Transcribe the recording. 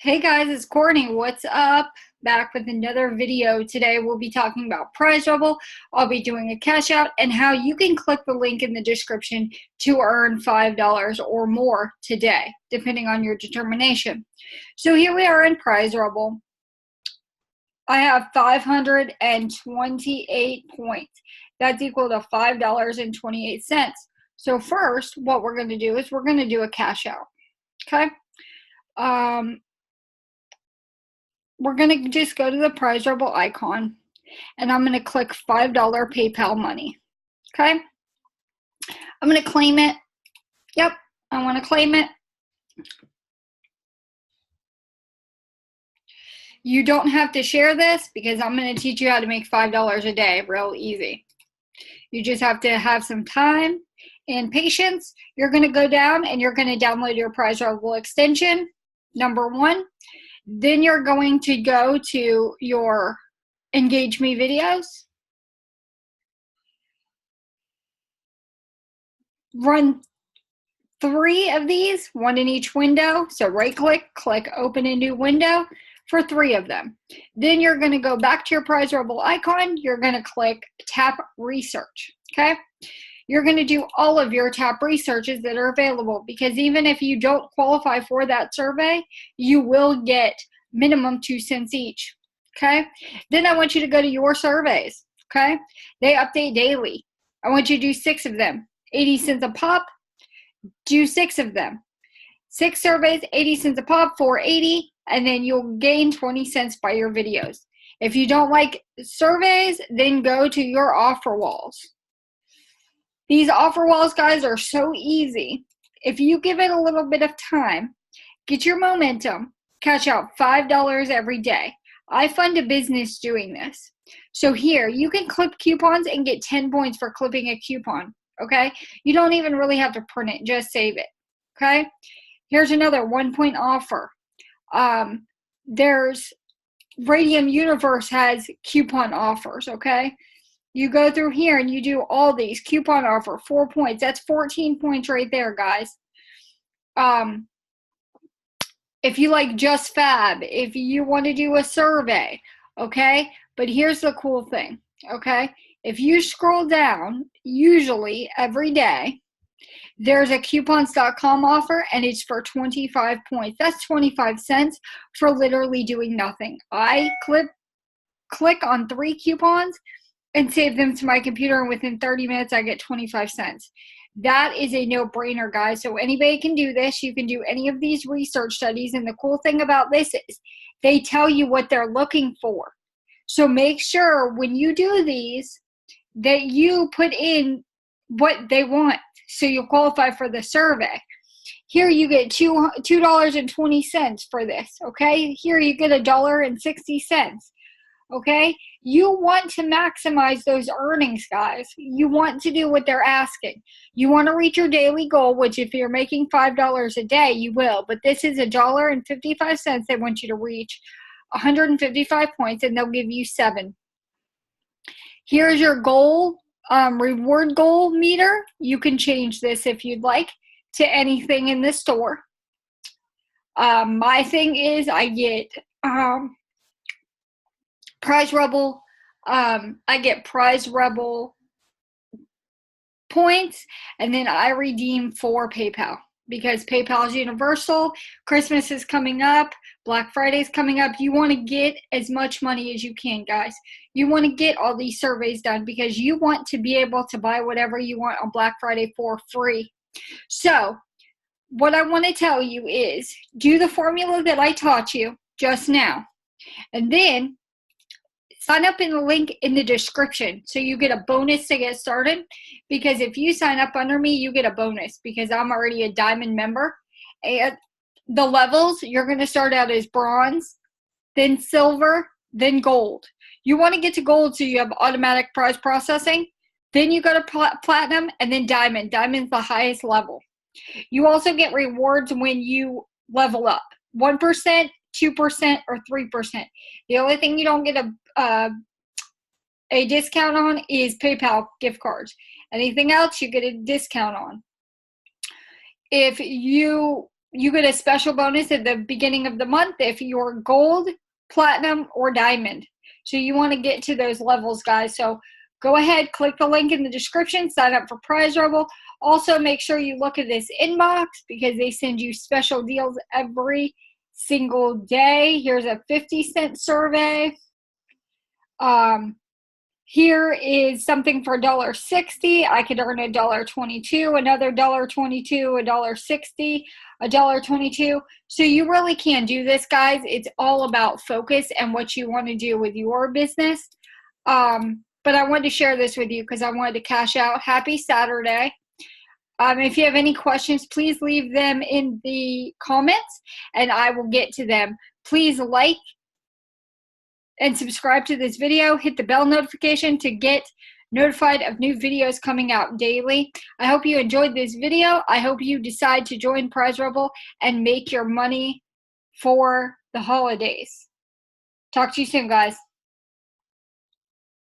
Hey guys, it's Courtney. What's up? Back with another video. Today we'll be talking about Prizerebel. I'll be doing a cash out and how you can click the link in the description to earn $5 or more today, depending on your determination. So here we are in Prizerebel. I have 528 points. That's equal to $5.28. So first, what we're going to do is we're going to do a cash out. Okay? We're going to just go to the Prizerebel icon, and I'm going to click $5 PayPal money. Okay? I'm going to claim it. Yep, I want to claim it. You don't have to share this because I'm going to teach you how to make $5 a day real easy. You just have to have some time and patience. You're going to go down and you're going to download your Prizerebel extension, number one. Then you're going to go to your Engage Me videos. Run 3 of these, one in each window. So right click, click open a new window for 3 of them. Then you're going to go back to your Prizerebel icon. You're going to click tap research. Okay. You're going to do all of your tap researches that are available, because even if you don't qualify for that survey, you will get minimum 2 cents each. Okay. Then I want you to go to your surveys. Okay. They update daily. I want you to do 6 of them, 80 cents a pop. Do 6 of them. 6 surveys, 80 cents a pop, 480, and then you'll gain 20 cents by your videos. If you don't like surveys, then go to your offer walls. These offer walls, guys, are so easy. If you give it a little bit of time, get your momentum, cash out $5 every day. I fund a business doing this. So here, you can clip coupons and get 10 points for clipping a coupon, okay? You don't even really have to print it, just save it, okay? Here's another 1-point offer. There's Radium Universe has coupon offers, okay? You go through here and you do all these. Coupon offer, 4 points. That's 14 points right there, guys. If you like Just Fab, if you want to do a survey, okay? But here's the cool thing, okay? If you scroll down, usually every day, there's a coupons.com offer, and it's for 25 points. That's 25 cents for literally doing nothing. I click on 3 coupons and save them to my computer, and within 30 minutes, I get 25 cents. That is a no-brainer, guys. So anybody can do this. You can do any of these research studies, and the cool thing about this is they tell you what they're looking for. So make sure when you do these that you put in what they want so you'll qualify for the survey. Here you get $2.20 for this, okay? Here you get $1.60. Okay, you want to maximize those earnings, guys. You want to do what they're asking. You want to reach your daily goal, which if you're making $5 a day, you will. But this is $1.55 they want you to reach, 155 points, and they'll give you 7. Here's your goal, reward goal meter. You can change this if you'd like to anything in the store. My thing is I get Prizerebel, I get Prizerebel points, and then I redeem for PayPal because PayPal is universal. Christmas is coming up. Black Friday is coming up. You want to get as much money as you can, guys. You want to get all these surveys done because you want to be able to buy whatever you want on Black Friday for free. So what I want to tell you is do the formula that I taught you just now, and then sign up in the link in the description so you get a bonus to get started, because if you sign up under me, you get a bonus because I'm already a diamond member. And the levels, you're going to start out as bronze, then silver, then gold. You want to get to gold so you have automatic prize processing. Then you go to platinum and then diamond. Diamond's the highest level. You also get rewards when you level up. 1%, 2%, or 3%. The only thing you don't get a discount on is PayPal gift cards. Anything else you get a discount on. If you you get a special bonus at the beginning of the month if you're gold, platinum, or diamond. So you want to get to those levels, guys. So go ahead, click the link in the description, sign up for Prizerebel. Also, make sure you look at this inbox because they send you special deals every single day. Here's a 50-cent survey. Here is something for $1.60. I could earn $1.22, another $1.22, $1.60, $1.22. So you really can do this, guys. It's all about focus and what you want to do with your business. But I wanted to share this with you because I wanted to cash out. Happy Saturday. If you have any questions, please leave them in the comments and I will get to them. Please like and subscribe to this video. Hit the bell notification to get notified of new videos coming out daily. I hope you enjoyed this video. I hope you decide to join Prizerebel and make your money for the holidays. Talk to you soon, guys.